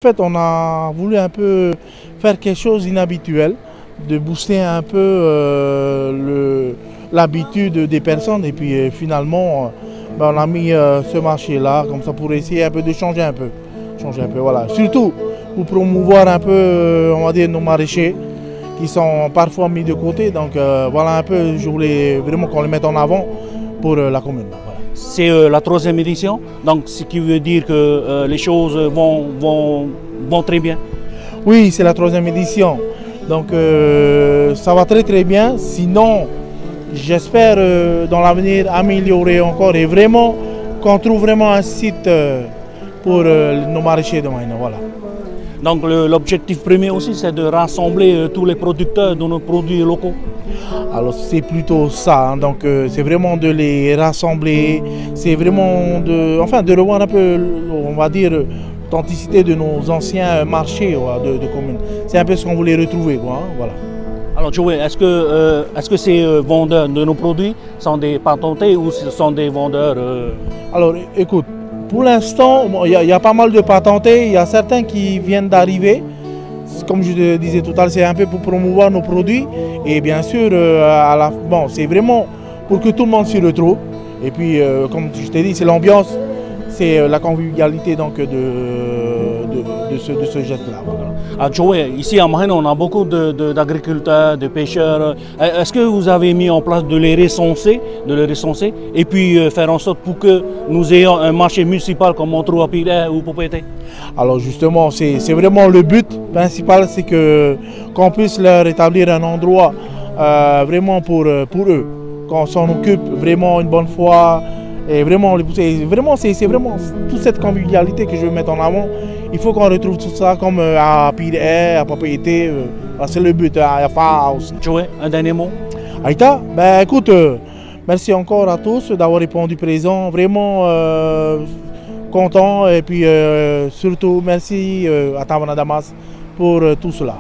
En fait, on a voulu un peu faire quelque chose d'inhabituel, de booster un peu l'habitude des personnes. Et puis finalement, on a mis ce marché-là, comme ça, pour essayer un peu de changer un peu. Voilà. Surtout pour promouvoir un peu, on va dire, nos maraîchers qui sont parfois mis de côté. Donc voilà un peu, je voulais vraiment qu'on les mette en avant pour la commune. Voilà. C'est la 3e édition, donc ce qui veut dire que les choses vont très bien. Oui, c'est la 3e édition, donc ça va très bien. Sinon, j'espère dans l'avenir améliorer encore et vraiment qu'on trouve vraiment un site pour nos maraîchers de Maïna. Voilà. Donc l'objectif premier aussi, c'est de rassembler tous les producteurs de nos produits locaux. Alors c'est plutôt ça, hein. Donc c'est vraiment de les rassembler, c'est vraiment de revoir un peu, on va dire, l'authenticité de nos anciens marchés de communes. C'est un peu ce qu'on voulait retrouver, quoi, hein, voilà. Alors Joey, est-ce que ces vendeurs de nos produits sont des patentés ou ce sont des vendeurs Alors écoute, pour l'instant, il y a pas mal de patentés, il y a certains qui viennent d'arriver. Comme je te disais tout à l'heure, c'est un peu pour promouvoir nos produits. Et bien sûr, c'est vraiment pour que tout le monde s'y retrouve. Et puis, comme je t'ai dit, c'est l'ambiance, c'est la convivialité donc, de ce geste-là. Voilà. Ah, Joey, ici à Maïna, on a beaucoup d'agriculteurs, de pêcheurs. Est-ce que vous avez mis en place de les recenser et puis faire en sorte pour que nous ayons un marché municipal comme on trouve à Pire ou Popété? Alors justement, c'est vraiment le but principal, c'est qu'on puisse leur établir un endroit vraiment pour eux, qu'on s'en occupe vraiment une bonne fois. Et vraiment, c'est vraiment toute cette convivialité que je veux mettre en avant. Il faut qu'on retrouve tout ça comme à Pire, à Popété. C'est le but, à Faust. Joey, un dernier mot? Aïta, ben écoute, merci encore à tous d'avoir répondu présent. Vraiment content. Et puis surtout, merci à Tawana Damas pour tout cela.